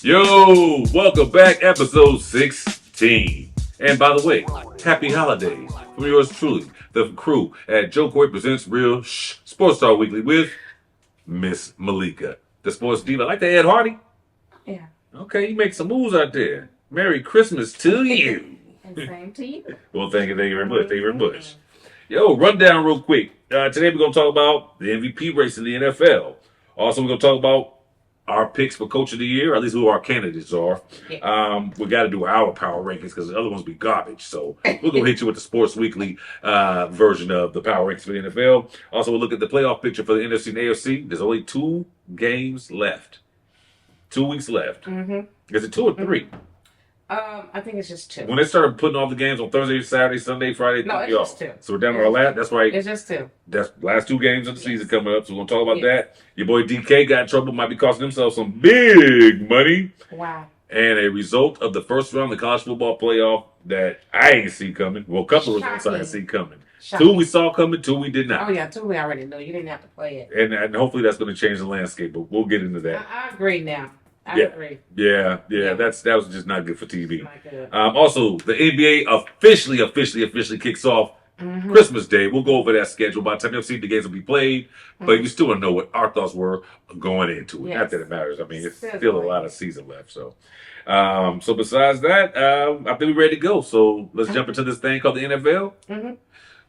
Yo, welcome back, episode 16. And by the way, happy holidays from yours truly, the crew at Joe Coy Presents Real Sports Star Weekly with Miss Malikah, the sports diva. Like the Ed Hardy? Yeah. Okay, you make some moves out there. Merry Christmas to you. And same to you. Well, thank you very much. Thank you very much. Yo, rundown real quick. Today we're going to talk about the MVP race in the NFL. Also, we're going to talk about our picks for Coach of the Year, or at least who our candidates are. Yeah. We got to do our power rankings because the other ones be garbage. So we're going to hit you with the Sports Weekly version of the power rankings for the NFL. Also, we'll look at the playoff picture for the NFC and AFC. There's only 2 games left. 2 weeks left. Mm-hmm. Is it 2 or 3? I think it's just 2. When they started putting all the games on Thursday, Saturday, Sunday, Friday, No, it's just 2. So we're down to our last. That's right. It's just 2. That's last 2 games of the season coming up. So we're gonna talk about that. Your boy DK got in trouble. Might be costing himself some big money. Wow. And a result of the first round of the college football playoff that I ain't see coming. Well, a couple of results I didn't see coming. Shocking. 2 we saw coming. 2 we did not. Oh yeah, 2 we already knew. You didn't have to play it. And hopefully that's going to change the landscape. But we'll get into that. I agree now. I agree. Yeah. That was just not good for TV. Not good. Also, the NBA officially kicks off Christmas Day. We'll go over that schedule. By the time you'll see the games will be played, but you still don't know what our thoughts were going into it. Yes. Not that it matters. I mean, it's still a lot of season left. So, so besides that, I think we're ready to go. So let's jump into this thing called the NFL.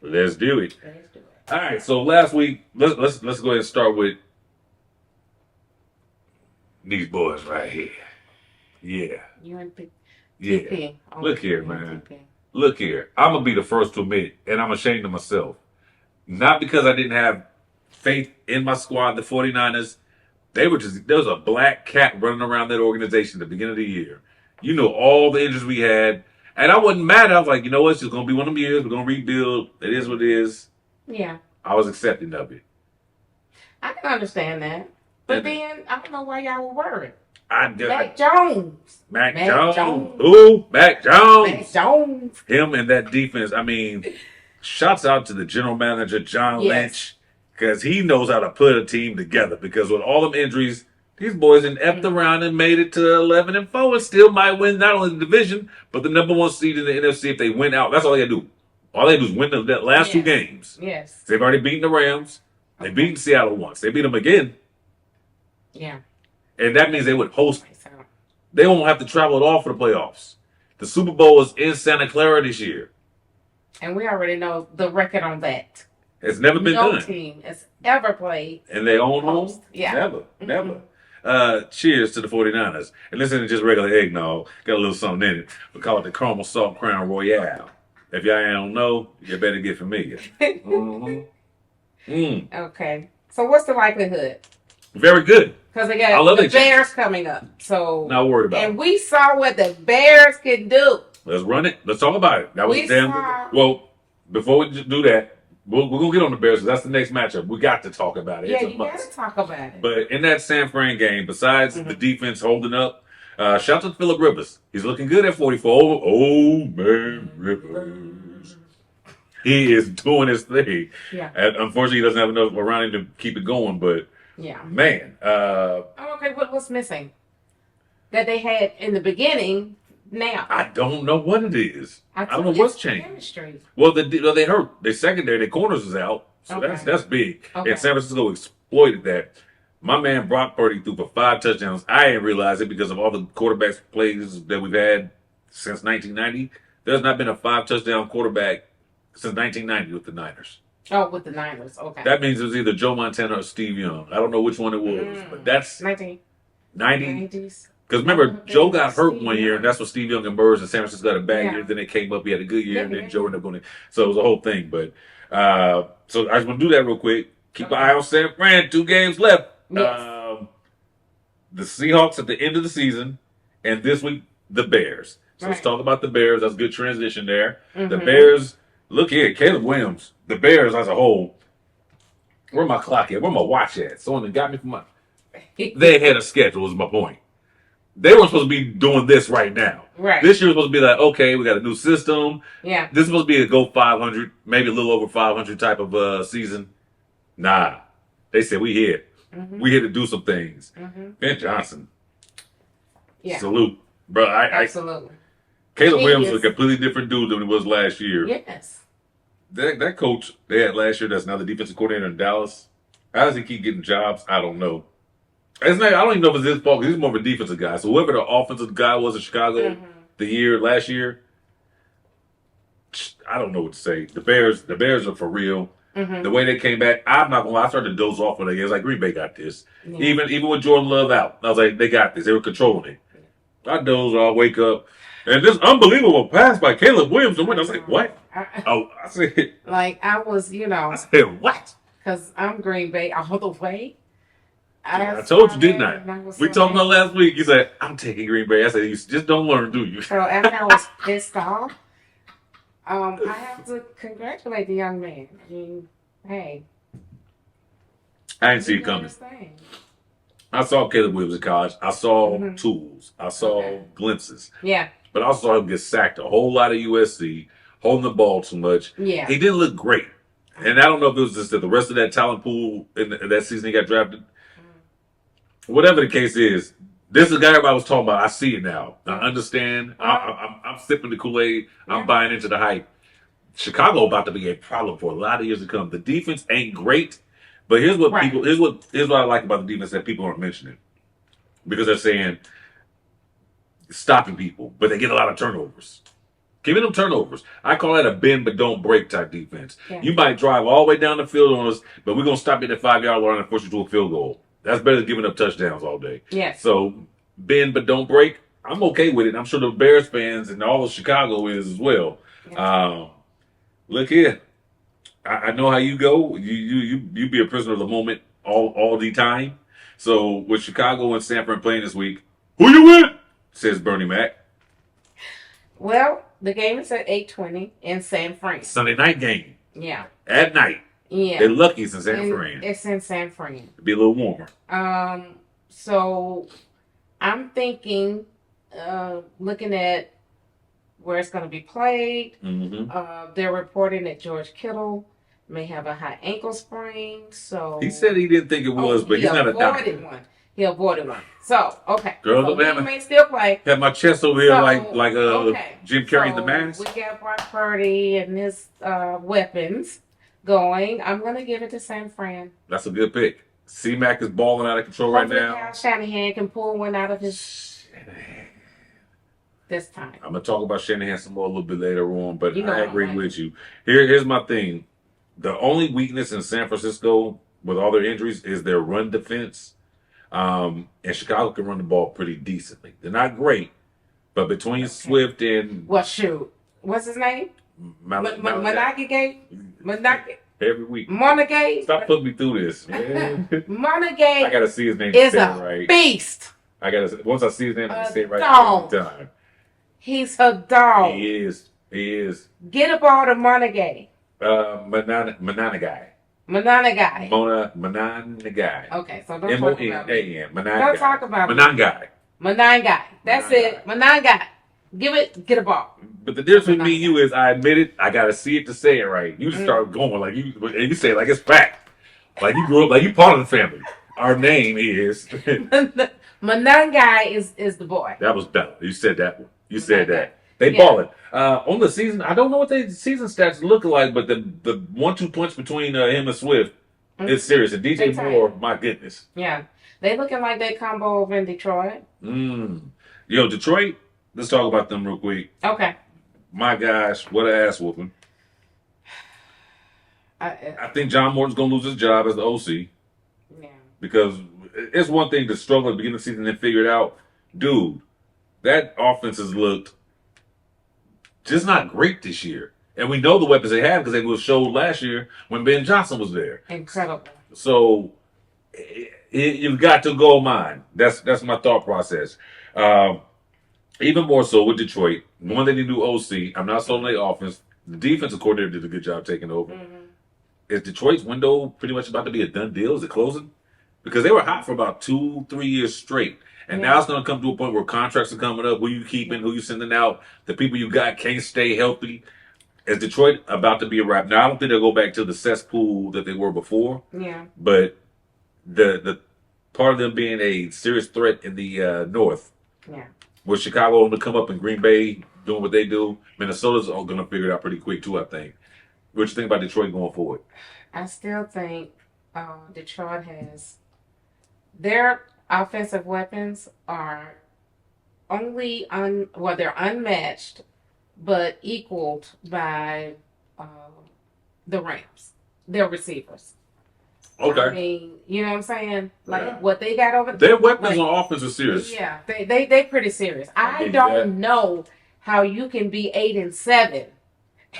Let's do it. Let's do it. All right. So last week, let's go ahead and start with these boys right here. Yeah. You and TP. Yeah. Oh, Look here, man. TP. Look here. I'm going to be the first to admit, and I'm ashamed of myself. Not because I didn't have faith in my squad, the 49ers. There was a black cat running around that organization at the beginning of the year. You know, all the injuries we had. And I wasn't mad. I was like, you know what? It's just going to be one of them years. We're going to rebuild. It is what it is. Yeah. I was accepting of it. I can understand that. But then, I don't know why y'all were worried. Mac Jones. Mac Jones. Who? Mac Jones. Mac Jones. Him and that defense. I mean, shouts out to the general manager, John Lynch, because he knows how to put a team together. Because with all them injuries, these boys effed around and made it to 11-4 and still might win not only the division, but the number 1 seed in the NFC if they win out. That's all they got to do. All they do is win the last 2 games. Yes. They've already beaten the Rams. They've beaten Seattle once. They beat them again. Yeah. And that means they would host. They won't have to travel at all for the playoffs. The Super Bowl is in Santa Clara this year. And we already know the record on that. It's never been done. No team has ever played. And they own home? Yeah. Never. Cheers to the 49ers. And this isn't just regular eggnog. Got a little something in it. We call it the Caramel Salt Crown Royale. If y'all don't know, you better get familiar. Okay. So what's the likelihood? Very good. Because they got the Bears coming up. So not worried about it. And we saw what the Bears could do. Let's run it. Let's talk about it. That was well, before we just do that, we're going to get on the Bears because that's the next matchup. We got to talk about it. Yeah, you got to talk about it. But in that San Fran game, besides the defense holding up, shout out to Phillip Rivers. He's looking good at 44. Oh, man, Rivers. He is doing his thing. Yeah. And unfortunately, he doesn't have enough around him to keep it going, but yeah, man. Okay, what's missing? That they had in the beginning. Now I don't know what it is. I don't know what's changed. Chemistry. Well, they hurt. Their secondary, their corners is out, so that's big. And San Francisco exploited that. My man Brock Purdy threw for 5 touchdowns. I didn't realize it because of all the quarterbacks plays that we've had since 1990. There's not been a 5-touchdown quarterback since 1990 with the Niners. Oh, with the Niners, okay. That means it was either Joe Montana or Steve Young. I don't know which one it was, but that's 90s. Because remember, Joe got hurt one year, and that's when Steve Young emerged, and San Francisco got a bad year. Then it came up, he had a good year, and then Joe ended up going in. So it was a whole thing. But so I just want to do that real quick. Keep an eye on San Fran. 2 games left. Yes. The Seahawks at the end of the season, and this week, the Bears. So let's talk about the Bears. That's a good transition there. The Bears, look here, Caleb Williams. The Bears as a whole. Where my clock at? Where my watch at? Someone that got me from my... They had a schedule, is my point. They weren't supposed to be doing this right now. Right. This year was supposed to be like, okay, we got a new system. Yeah. This is supposed to be a go 500, maybe a little over 500 type of season. Nah. They said, we here. We here to do some things. Ben Johnson. Yeah. Salute, bro. Absolutely. Caleb Williams is a Genius. completely different dude than he was last year. Yes. That coach they had last year, that's now the defensive coordinator in Dallas. How does he keep getting jobs? I don't know. It's not, I don't even know if it's his fault because he's more of a defensive guy. So whoever the offensive guy was in Chicago last year, I don't know what to say. The Bears are for real. The way they came back, I'm not gonna lie, I started to doze off when they was like Green Bay got this. Yeah. Even with Jordan Love out, I was like, they got this. They were controlling it. I doze, I wake up, and this unbelievable pass by Caleb Williams to win. I was like, what? I said, Like I was, I said, what? because I'm Green Bay all the way. I told you, didn't I? We talked about last week. You said, I'm taking Green Bay. I said, you just don't learn, do you? So after I was pissed off, I have to congratulate the young man. I mean, hey. I didn't see it coming. I saw Caleb Williams in college. I saw tools. I saw glimpses. Yeah. But I also saw him get sacked a whole lot at USC, holding the ball too much. Yeah. He didn't look great. And I don't know if it was just that the rest of that talent pool in that season he got drafted. Whatever the case is, this is the guy everybody was talking about. I see it now. I understand. I'm sipping the Kool-Aid. I'm buying into the hype. Chicago about to be a problem for a lot of years to come. The defense ain't great, but here's what I like about the defense that people aren't mentioning, because they're saying stopping people, but they get a lot of turnovers. Giving them turnovers. I call that a bend but don't break type defense. Yeah. You might drive all the way down the field on us, but we're gonna stop you at the 5-yard line and force you to a field goal. That's better than giving up touchdowns all day. Yeah. So bend but don't break. I'm okay with it. I'm sure the Bears fans and all of Chicago is as well. Yeah. Look here. I know how you go. You be a prisoner of the moment all the time. So with Chicago and Sanford playing this week, who you with? Says Bernie Mac. Well, the game is at 8:20 in San Fran. Sunday night game. Yeah. At night. Yeah. They're lucky it's in San Fran. It's in San Fran. It'd be a little warmer. So I'm thinking, looking at where it's going to be played. They're reporting that George Kittle may have a high ankle sprain. So he said he didn't think it was, but he's not a doctor. He avoided one. So girls, so he may still play. Have my chest over here like Jim Carrey in the mask. We got Brock Purdy and his weapons going. I'm gonna give it to San Fran. That's a good pick. C-Mac is balling out of control right now. Kyle Shanahan can pull one out of his this time. I'm gonna talk about Shanahan some more a little bit later on, but I agree with you. Here's my thing. The only weakness in San Francisco with all their injuries is their run defense. And Chicago can run the ball pretty decently. They're not great, but between Swift and what's his name? Malikah. Every week. Monagay. Stop putting me through this, man. Monagay. I gotta see his name. Is a right. Beast. Once I see his name, I can say it right every time. He's a dog. He is. Get a ball to Monagay. Mananagai. Mananagai. Okay, so don't talk about it. Don't talk about Manangai. Manangai. That's it. Manangai. Get a ball. But the difference between me and you is, I admit it, I gotta see it to say it right. You just start going like you say it like it's fact. Like you grew up, like you part of the family. Our name is Manangai is the boy. That was better. You said that one. You said that. They balling. On the season, I don't know what the season stats look like, but the 1-2 punch between him and Swift is serious. And DJ Moore, my goodness. Yeah. They looking like they combo over in Detroit. Yo, Detroit, let's talk about them real quick. Okay. My gosh, what an ass whooping. I think John Morton's going to lose his job as the OC. Yeah. Because it's one thing to struggle at the beginning of the season and then figure it out. Dude, that offense has looked just not great this year. And we know the weapons they have because they were showed last year when Ben Johnson was there. Incredible. So you've got to go mine. That's my thought process. Even more so with Detroit. One, they need to do OC. I'm not sold on their offense. The defensive coordinator did a good job taking over. Is Detroit's window pretty much about to be a done deal? Is it closing? Because they were hot for about 2-3 years straight. And now it's going to come to a point where contracts are coming up. Who you keeping? Who you sending out? The people you got can't stay healthy. Is Detroit about to be a wrap? Now, I don't think they'll go back to the cesspool that they were before. Yeah. But the part of them being a serious threat in the North Yeah. With Chicago to come up in Green Bay doing what they do, Minnesota's all going to figure it out pretty quick too, I think. What you think about Detroit going forward? I still think Detroit has their offensive weapons are they're unmatched, but equaled by the Rams. Their receivers. Okay. I mean, you know what I'm saying? Like Yeah. what they got over Their weapons like, on offense are serious. Yeah, they pretty serious. I don't know how you can be 8-7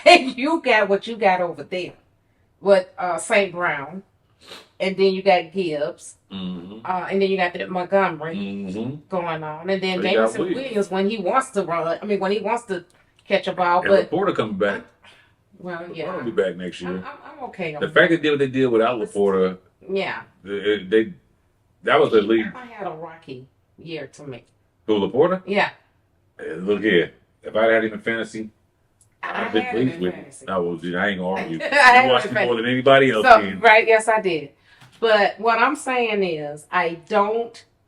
and you got what you got over there with St. Brown, and then you got Gibbs, and then you got the Montgomery going on, and then Jameson Williams when he wants to run. I mean, when he wants to catch a ball. And but Laporta coming back. Well, yeah, Laporta will be back next year. I'm okay. The fact they did what they did without Laporta, yeah, that was the lead. I had a rocky year to me. Who, Laporta? Yeah. Look here, if I had him in fantasy, I've been pleased with him. I ain't gonna argue. You watched him more than anybody else. Right? Yes, I did. But what I'm saying is,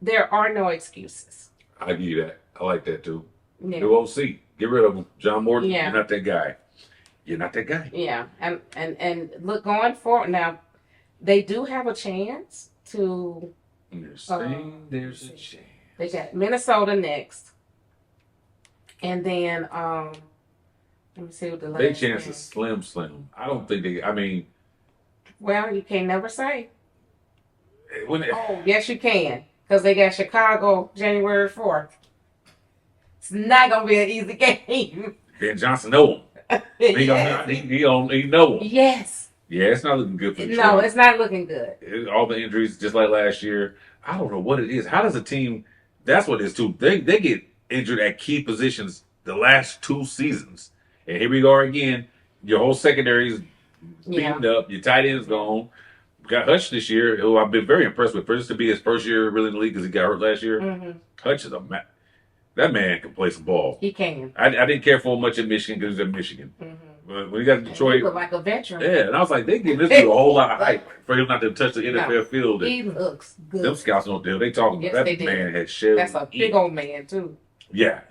there are no excuses. I give you that. I like that too. Yeah. New OC. Get rid of him. John Morton, Yeah. you're not that guy. You're not that guy. Yeah. And look, going forward, now, they do have a chance to... There's a chance. They got Minnesota next. And then, let me see what the last Their chance is slim. I don't think they, well, you can never say. When Yes, you can. Because they got Chicago January 4th. It's not going to be an easy game. Ben Johnson know him. He know him. Yes. Yeah, it's not looking good for the No, it's not looking good. All the injuries, just like last year. I don't know what it is. How does a team, that's what it is too. They get injured at key positions the last 2 seasons. And here we are again. Your whole secondary is beaten up. Your tight end's gone. Got Hutch this year, who I've been very impressed with. For this to be his first year really in the league because he got hurt last year. Hutch is that man can play some ball. He can. I didn't care for him much in Michigan because he was in Michigan. But when he got to Detroit, he looked like a veteran. Yeah, and I was like, they giving this dude a whole lot of hype for him not to touch the NFL field. And he looks good. Them scouts don't do. They talking about that man had shit. That's a big old man too. Yeah.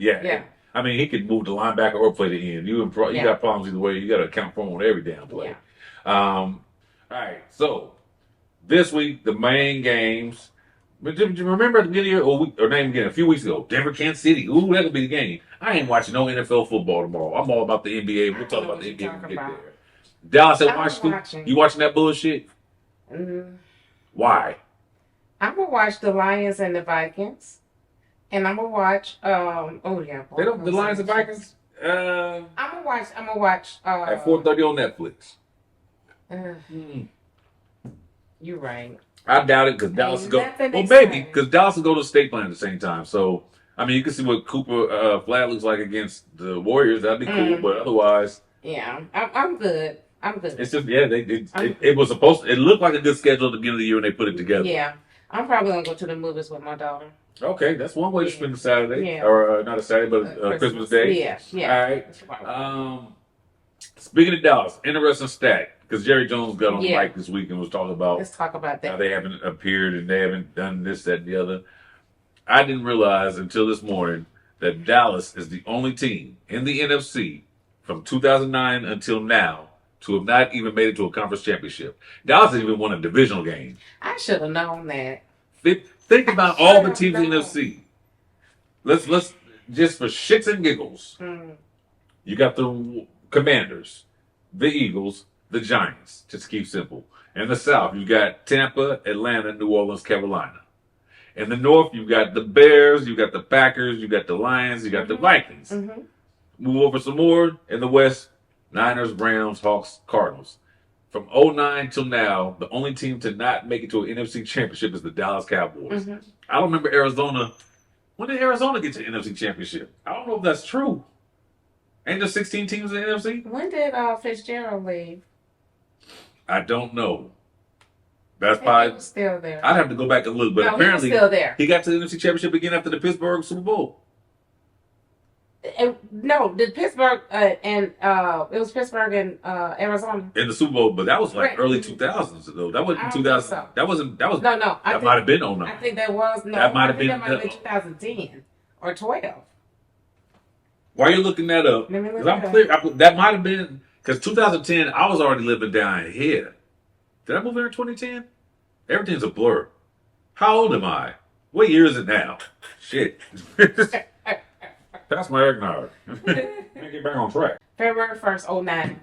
I mean, he could move the linebacker or play the end. You got problems either way. You got to account for him on every damn play. All right, so this week the main games. But do you remember at the beginning of the year, a few weeks ago, Denver, Kansas City. Ooh, that'll be the game. I ain't watching no NFL football tomorrow. I'm all about the NBA. We'll talk about the NBA when we get there. Dallas at Washington. You watching that bullshit? Why? I'm gonna watch the Lions and the Vikings, and I'm gonna watch. The Lions and Vikings. I'm gonna watch. At 4:30 on Netflix. You're right. I doubt it because Dallas go. Well, maybe because Dallas will go to the state plan at the same time. So I mean, you can see what Cooper Flag looks like against the Warriors. That'd be cool. But otherwise, I'm good. It's just it was supposed to. It looked like a good schedule at the beginning of the year when they put it together. Yeah, I'm probably gonna go to the movies with my daughter. Okay, that's one way to spend a Saturday, or not a Saturday, but Christmas Day. Yeah. All right. Speaking of Dallas, interesting stat because Jerry Jones got on the mic this week and was talking about. Let's talk about that. How they haven't appeared and they haven't done this, that, and the other. I didn't realize until this morning that Dallas is the only team in the NFC from 2009 until now to have not even made it to a conference championship. Dallas hasn't even won a divisional game. I should have known that. Think about all the teams in the NFC. Let's just for shits and giggles. You got the Commanders, the Eagles, the Giants. Just keep simple. In the South, you got Tampa, Atlanta, New Orleans, Carolina. In the North, you got the Bears, you got the Packers, you got the Lions, you got the Vikings. Move over some more. In the West, Niners, Rams, Hawks, Cardinals. From 2009 till now, the only team to not make it to an NFC championship is the Dallas Cowboys. I don't remember Arizona. When did Arizona get to the NFC championship? I don't know if that's true. Ain't there 16 teams in the NFC? When did Fitzgerald leave? I don't know. That's probably he was still there. I'd have to go back and look, but apparently he was still there. He got to the NFC championship again after the Pittsburgh Super Bowl. No, the Pittsburgh it was Pittsburgh and Arizona in the Super Bowl, but that was like early 2000s though. That wasn't 2000. That was no. That might have been 09. I think that was That might have been 2010 or 12. While you're looking that up, Let me look because I'm it up. clear, that might have been because 2010. I was already living down here. Did I move here in 2010? Everything's a blur. How old am I? What year is it now? Shit. That's my eggnog. Get back on track. February 1st, 09.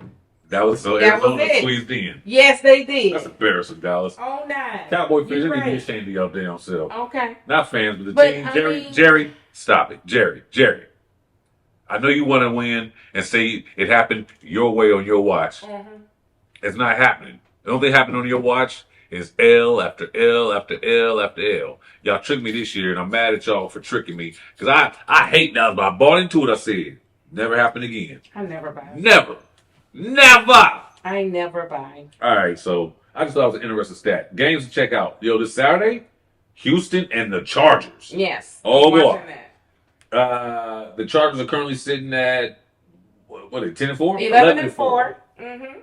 That was so That was Arizona it. squeezed in. Yes, they did. That's embarrassing, Dallas. 09. Cowboy fans, You're you need to be right. ashamed of your damn self. Okay. Not fans, but the But, team. I Jerry, mean- stop it. Jerry. I know you want to win and say it happened your way on your watch. Mm-hmm. It's not happening. The only thing happening on your watch is L after L after L after L. Y'all tricked me this year, and I'm mad at y'all for tricking me. Because I hate Dallas, but I bought into it. I said, never happen again. I never buy. Never. I never buy. All right, so I just thought it was an interesting stat. Games to check out. Yo, this Saturday, Houston and the Chargers. Yes. Oh, boy. Watching that. The Chargers are currently sitting at, what are they, 10-4? 11-4. Mm-hmm.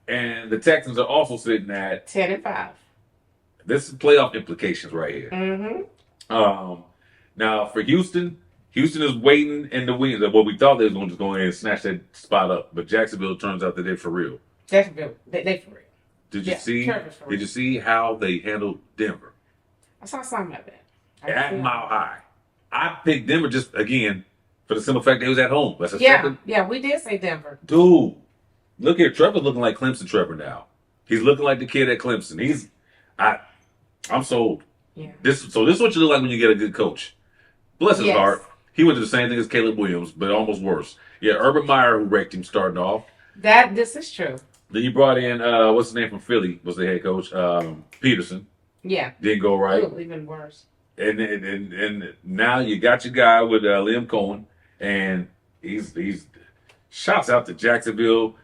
And the Texans are also sitting at 10-5. this is playoff implications right here. Mm-hmm. Now for Houston is waiting in the wings. Well, we thought they was going to just go in and snatch that spot up, but Jacksonville turns out that they're for real. Jacksonville, they for real. Did you see? Trevor's for real. Did you see how they handled Denver I saw something of it. at Mile High? I picked Denver just again for the simple fact that he was at home. That's a Yeah, second. yeah, we did say Denver. Dude, look here. Trevor's looking like Clemson Trevor now. He's looking like the kid at Clemson. I'm sold. Yeah. This is what you look like when you get a good coach. Bless his Yes. heart. He went to the same thing as Caleb Williams, but almost worse. Yeah, Urban Meyer who wrecked him starting off. This is true. Then you brought in what's his name from Philly was the head coach, Peterson. Yeah. Didn't go right. Ooh, even worse. And now you got your guy with Liam Cohen, and he's shouts out to Jacksonville.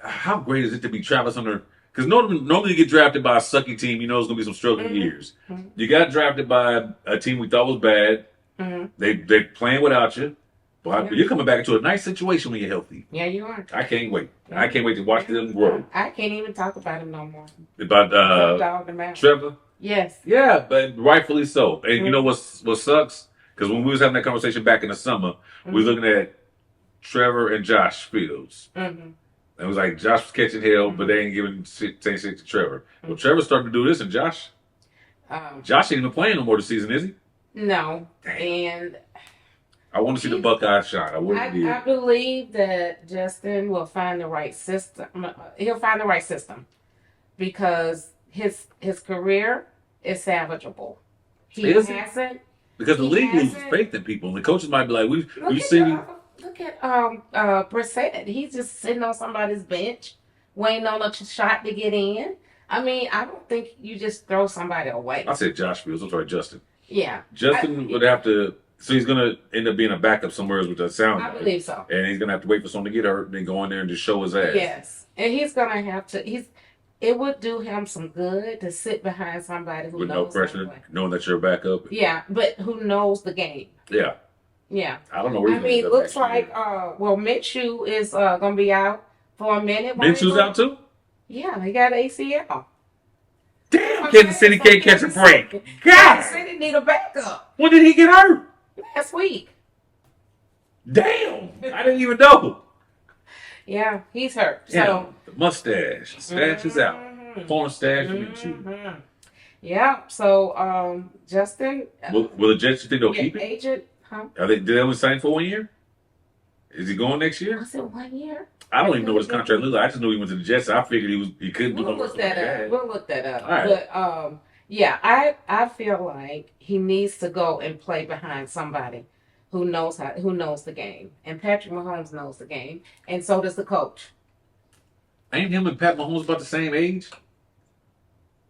How great is it to be Travis Hunter? Because normally you get drafted by a sucky team, you know it's going to be some struggling years. Mm-hmm. You got drafted by a team we thought was bad. Mm-hmm. They're playing without you. But Yeah. you're coming back into a nice situation when you're healthy. Yeah, you are. I can't wait. Yeah. I can't wait to watch them grow. I can't even talk about him no more. About Dog him out. Trevor? Yes. Yeah, but rightfully so. And you know Mm-hmm. what sucks? Because when we was having that conversation back in the summer, we were looking at Trevor and Josh Fields. Mm-hmm. And it was like Josh was catching hell, but they ain't giving same shit to Trevor. Well, Trevor started to do this, and Josh ain't even playing no more this season, is he? No. Dang. And I want to see the Buckeyes shine. I believe that Justin will find the right system. He'll find the right system because his career is salvageable. He Is it? hasn't. Because the he league loses hasn't- faith in people, and the coaches might be like, "We've Look seen." at Brissett. He's just sitting on somebody's bench, waiting on a shot to get in. I mean, I don't think you just throw somebody away. I said Josh Fields. I'm sorry, Justin. Yeah, Justin would have to. So he's gonna end up being a backup somewhere else with that sound. I believe so. And he's gonna have to wait for someone to get hurt and then go in there and just show his ass. Yes, and he's gonna have to. It would do him some good to sit behind somebody who With no knows how to pressure, play. knowing that you're a backup. Yeah, but who knows the game? Yeah. Yeah, I don't know where I he's mean, gonna end up looks next year. like Minshew is gonna be out for a minute. Minshew's out too? Yeah, he got ACL. Damn, Kansas City can't catch a break. God! Kansas City need a backup When did he get hurt? last week. Damn! I didn't even know. Yeah, he's hurt. Yeah, So the mustache. Stash is out. Porn stash Minshew. mhm. Yeah. So Justin, Will the Jets, you think they'll your keep it? agent, huh? Did they only sign for 1 year? Is he going next year? Was it 1 year? I don't even know what his contract looks like. I just knew he went to the Jets. I figured he couldn't do We'll no look that up. We'll look that up. All right. But yeah, I feel like he needs to go and play behind somebody who knows the game. And Patrick Mahomes knows the game, and so does the coach. Ain't him and Pat Mahomes about the same age?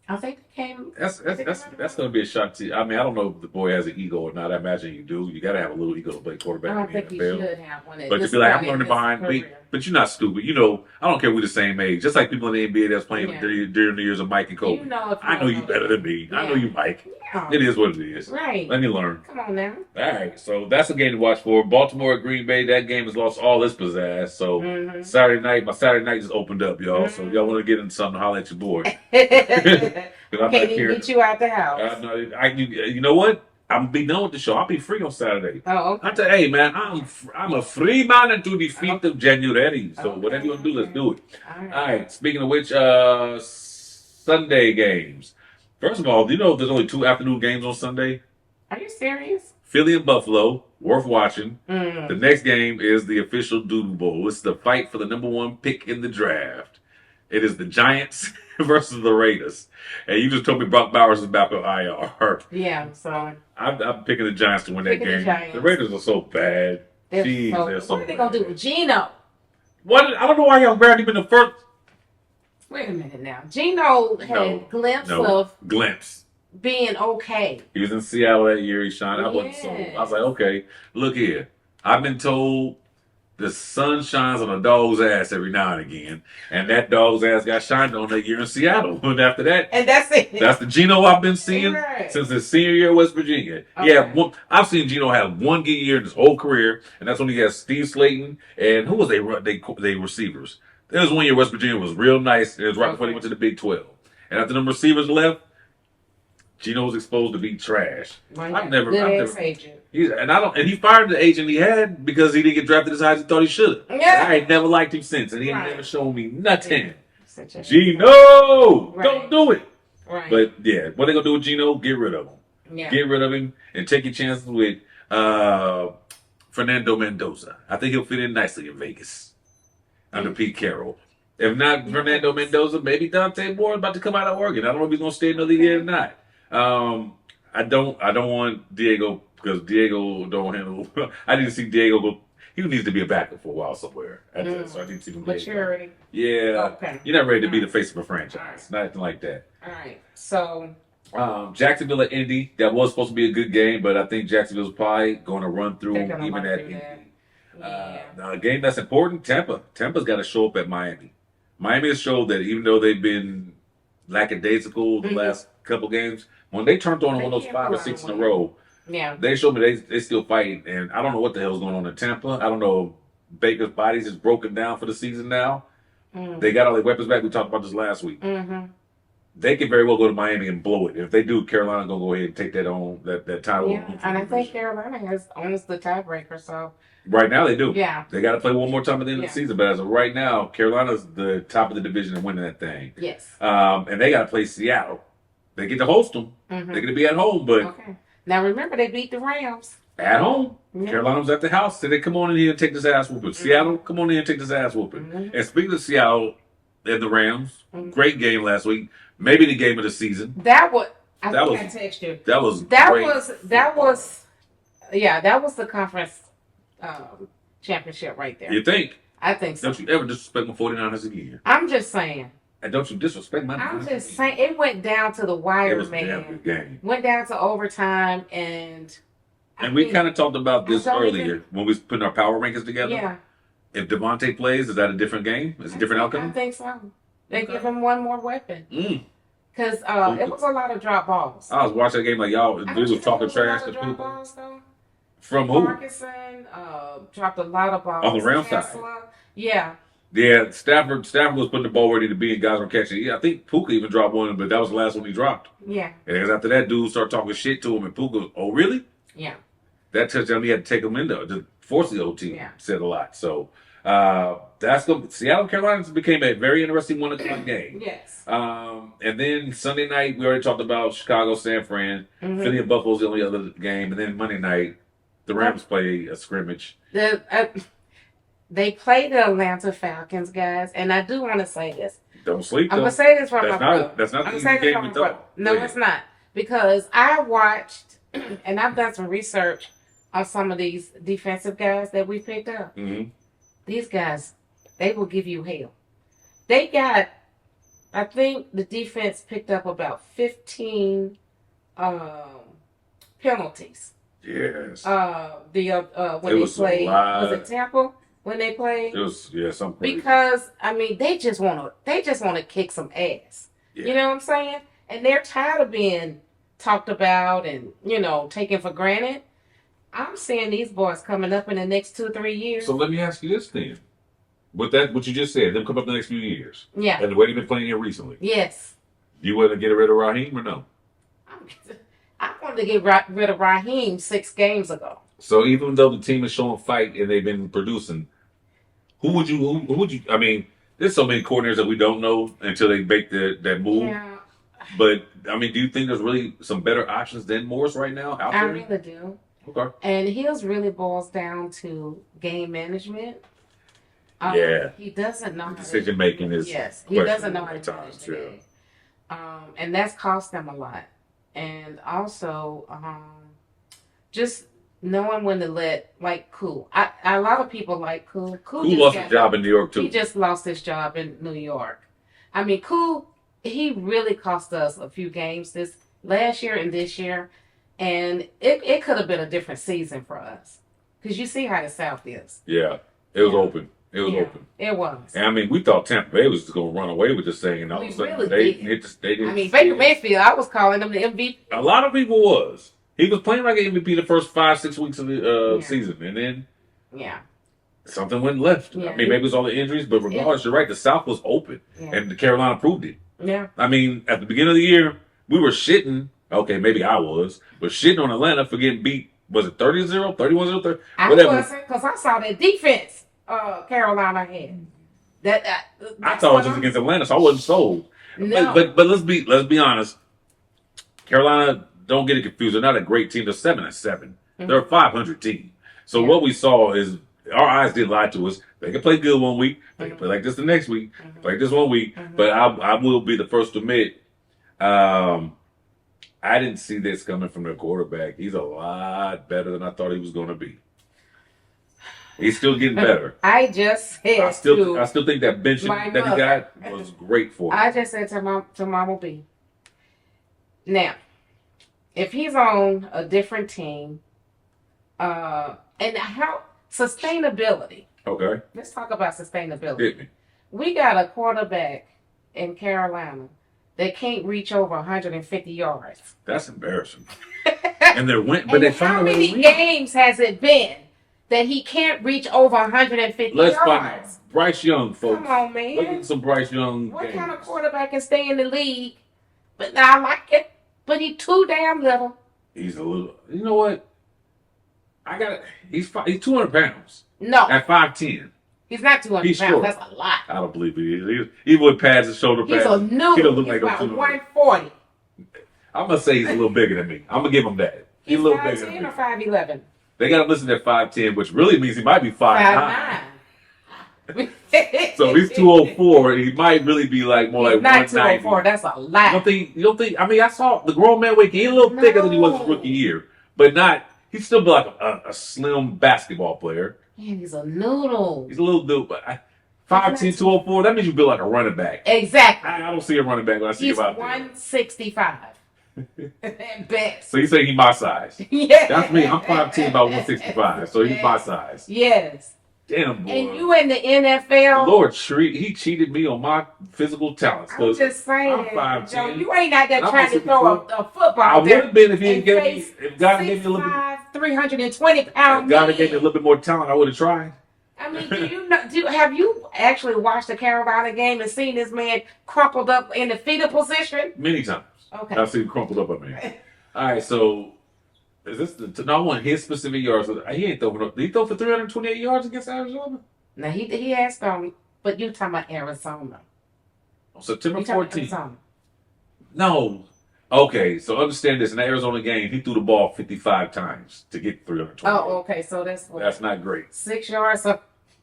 I think they came. That's going to be a shock to you. I mean, I don't know if the boy has an ego or not. I imagine you do. You got to have a little ego to play I quarterback don't in think the he NFL. should have one. At But to this be like, I'm point in learning his behind me. career. But you're not stupid. You know, I don't care we're the same age. Just like people in the NBA that's playing Yeah. during the years of Mike and Kobe. You know, if I know you better than me. I know Yeah. you, Mike. Yeah. It is what it is. Right. Let me learn. Come on now. All right, so that's a game to watch for. Baltimore at Green Bay. That game has lost all its pizzazz. So Mhm. my Saturday night just opened up, y'all. So if y'all want to get into something, holler at your boy. Can't I'm not even here. get you out the house. You know what? I'm be done with the show. I'll be free on Saturday. Oh, okay. I tell you, hey man, I'm a free man until the 5th of January. So whatever you want to do, let's do it. All right. Speaking of which, Sunday games. First of all, do you know there's only 2 afternoon games on Sunday? Are you serious? Philly and Buffalo, worth watching. Mm. The next game is the official Doodle Bowl. It's the fight for the #1 pick in the draft. It is the Giants versus the Raiders. And you just told me Brock Bowers is back on IR. Yeah, so I'm picking the Giants to win that Picking the game. Giants. The Raiders are so bad. they're Jeez, so. they're so What are they gonna do bad. with Gino? What? I don't know why y'all barely been the first. Wait a minute now. Gino had a glimpse of glimpse. being okay. He was in Seattle that year. He shined. I wasn't sold. I was like, okay, look here. I've been told the sun shines on a dog's ass every now and again, and that dog's ass got shined on that year in Seattle. And after that, And that's it. that's the Gino I've been seeing Right. since his senior year at West Virginia. Okay. Yeah, I've seen Gino have one good year in his whole career, and that's when he had Steve Slayton and who was they receivers. There was 1 year West Virginia was real nice. It was right before they went to the Big 12, and after them receivers left, Gino was exposed to be trash. I've never. Agent. And he fired the agent he had because he didn't get drafted as high as he thought he should have. Yeah. I ain't never liked him since, and he ain't Right. never shown me nothing. Such a- Gino, Right. don't do it. Right. But yeah, what they gonna do with Gino? Get rid of him. Yeah. Get rid of him and take your chances with Fernando Mendoza. I think he'll fit in nicely in Vegas under Pete Carroll. If not Fernando Mendoza, maybe Dante Moore is about to come out of Oregon. I don't know if he's gonna stay another year or not. I don't want Diego because Diego don't handle. I need to see Diego go. He needs to be a backup for a while somewhere. So I need to see him. Maturity. Yeah. Okay. You're not ready to be the face of a franchise. All right. Nothing like that. All right. So. Jacksonville at Indy. That was supposed to be a good game, but I think Jacksonville's probably going to run through They're gonna even run at through Indy. that. Now, a game that's important, Tampa. Tampa's got to show up at Miami. Miami has showed that even though they've been lackadaisical the last couple games, when they turned on one of those 5 or 6 in a row, Yeah. they showed me they still fighting. And I don't know what the hell's going on in Tampa. I don't know. Baker's bodies is broken down for the season now. They got all their weapons back. We talked about this last week. They could very well go to Miami and blow it. If they do, Carolina's gonna go ahead and take that on that title. Yeah, and I think Carolina owns the tiebreaker. So right now they do. Yeah. They got to play one more time at the end of the season. But as of right now, Carolina's the top of the division and winning that thing. Yes. And they got to play Seattle. They get to host them. They're going to be at home, but Okay. Now remember they beat the Rams. at home. Yeah. Carolina's at the house. So they come on in here and take this ass whooping. Seattle, come on in and take this ass whooping. And speaking of Seattle and the Rams, great game last week. Maybe the game of the season. That was. I text you. That was the conference championship right there. You think? I think so. Don't you ever disrespect my 49ers again. I'm just saying. And don't you disrespect my I'm just saying. It went down to the wire, It was a man. damn good game. Went down to overtime, and we kind of talked about this earlier when we was putting our power rankings together. Yeah. If Devontae plays, is that a different game? Is it a different outcome? I think so. They give him one more weapon. Because Okay. it was a lot of drop balls. I was watching that game like y'all dudes was talking trash to people. Balls, though? From who? Parkinson dropped a lot of balls. On the Rams side. Yeah. Yeah, Stafford was putting the ball ready to be, and guys were catching it. Yeah, I think Puka even dropped one, but that was the last one he dropped. Yeah. And after that, dude started talking shit to him, and Puka was, oh, really? Yeah. That touchdown, he had to take him into to force the OT. Yeah. Said a lot. So that's good. Seattle, Carolina became a very interesting 1 o'clock game. Yes. And then Sunday night, we already talked about Chicago, San Fran. Philly and Buffalo's the only other game. And then Monday night, the Rams play a scrimmage. They play the Atlanta Falcons, guys. And I do want to say this. Don't sleep, though. I'm going to say this from That's my not, phone. that's not I'm the gonna say easy this game from to my throw. phone. No, it's not. Because I watched, and I've done some research on some of these defensive guys that we picked up. These guys, they will give you hell. They got, I think the defense picked up about 15 penalties. Yes. When they was played, a lot. was it Tampa when they played? It was something crazy. Because I mean, they just want to kick some ass. Yeah. You know what I'm saying? And they're tired of being talked about and taken for granted. I'm seeing these boys coming up in the next 2-3 years. So let me ask you this then. With that, what you just said, them come up in the next few years. Yeah. And the way they've been playing here recently. Yes. You want to get rid of Raheem or no? I want wanted to get rid of Raheem 6 games ago. So even though the team is showing fight and they've been producing, who would you? I mean, there's so many coordinators that we don't know until they make that move. Yeah. But I mean, do you think there's really some better options than Morris right now out I there? really do. Okay. And his really boils down to game management. Yeah. He doesn't know Decision making is he doesn't know how to times, manage the game. And that's cost them a lot. And also, just knowing when to let, like, Cool. A lot of people like Cool. Cool lost his job in New York, too. He just lost his job in New York. I mean, Cool, he really cost us a few games this last year and this year. And it could have been a different season for us. Because you see how the South is. Yeah. It was open. It was open. It was. And I mean, we thought Tampa Bay was just going to run away with this thing. And all of a sudden, they didn't. I mean, Baker Mayfield, I was calling him the MVP. A lot of people was. He was playing like an MVP the first 5-6 weeks of the season. And then something went left. Yeah. I mean, maybe it was all the injuries. But regardless, you're right. The South was open. Yeah. And Carolina proved it. Yeah. I mean, at the beginning of the year, we were shitting. Okay, maybe I was. But shitting on Atlanta for getting beat. Was it 30-0, 31-0, 30? I wasn't, because I saw that defense Carolina had. I thought it was just against Atlanta, so I wasn't sold. No. But let's be honest. Carolina, don't get it confused. They're not a great team. They're 7-7. Mm-hmm. They're a 500 team. So what we saw is our eyes did lie to us. They can play good one week. They can play like this the next week. Like this one week. But I will be the first to admit, I didn't see this coming from their quarterback. He's a lot better than I thought he was going to be. He's still getting better. I just said I still think that benching that he got was great for him. I just said to Mama B. Now, if he's on a different team, and how sustainability. Okay. Let's talk about sustainability. Hit me. We got a quarterback in Carolina that can't reach over 150 yards. That's embarrassing. And they're winning, but how many games has it been that he can't reach over 150 yards? Let's find out. Bryce Young, folks. Come on, man. Look at some Bryce Young What games. kind of quarterback can stay in the league? But I like it. But he's too damn little. He's a little. You know what? He's 200 pounds. No. At 5'10". He's not 200 He's pounds. short. That's a lot. I don't believe he is. Even with pads and shoulder pads. He's a noodle. He don't look he's like about a 200. 140. I'm going to say he's a little bigger than me. I'm going to give him that. He's a little bigger than 5'10" me. or 5'11"? They got him listed at 5'10", which really means he might be 5'9". 5'9". So he's 204. He might really be like more he's like not 190. 204. That's a lot. You don't think? I mean, I saw the grown man weight. He's a little thicker than he was his rookie year, but not. He's still like a slim basketball player. Man, he's a noodle. He's a little dude, but 5'10", 204. That means you build like a running back. Exactly. I don't see a running back when I see him out there. 165. At best. So you say he's my size? Yeah. That's me. I'm 5'10", about 165. So he's my size. Yes. Damn, boy. And you in the NFL? The Lord he cheated me on my physical talents. I'm just saying, I'm 5'10". Joe, you ain't out there trying to throw a football. I would have been if he didn't give me. If God gave me a little bit. 320 pounds. If God gave me a little bit more talent, I would have tried. I mean, have you actually watched the Carolina game and seen this man crumpled up in the fetal position? Many times. Okay. I've seen him crumpled up, All right, so is this I want his specific yards. He ain't throwing up. Did he throw for 328 yards against Arizona? Now he has thrown, but you talking about Arizona? On September 14th. Arizona. No. Okay, so understand this. In the Arizona game, he threw the ball 55 times to get 328. Oh, okay. So that's not great. 6 yards.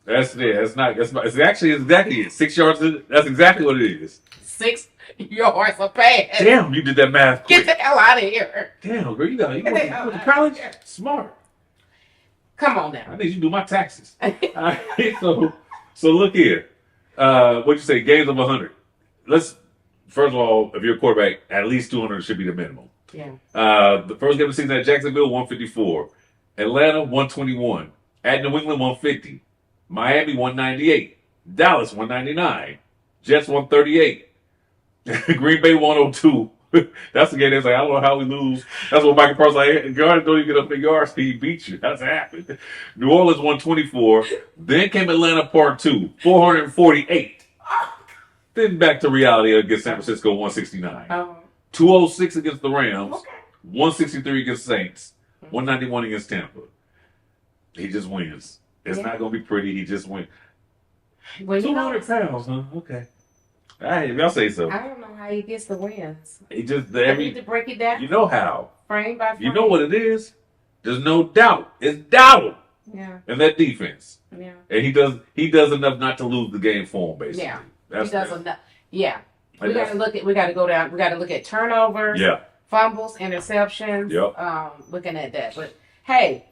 That's it. It's actually exactly it. 6 yards. That's exactly what it is. 6 yards a pass. Damn, you did that math quick. Get the hell out of here. Damn, girl, you went to college? Smart. Come on now. I need you to do my taxes. All right, so look here. What'd you say? Games of 100. First of all, if you're a quarterback, at least 200 should be the minimum. Yeah. The first game of the season at Jacksonville, 154. Atlanta, 121. At New England, 150. Miami, 198. Dallas, 199. Jets, 138. Green Bay, 102. That's the game that's like, I don't know how we lose. That's what Michael Parsons like, guard don't even get up the yards, he beat you. That's happened. New Orleans, 124. Then came Atlanta part 2, 448. Then back to reality against San Francisco, 169. 206 against the Rams. 163 against Saints, 191 against Tampa. He just wins. It's not going to be pretty. He just wins. Well, 200 pounds, huh? Okay. All right, if y'all say so. I don't know how he gets the wins. He just I need to break it down. You know how. Frame by frame. You know what it is. There's no doubt. It's doubt. Yeah. In that defense. Yeah. And he does enough not to lose the game for him, basically. Yeah. He does enough. Yeah. We got to go down. We got to look at turnovers. Yeah. Fumbles, interceptions. Yep. Looking at that. But hey,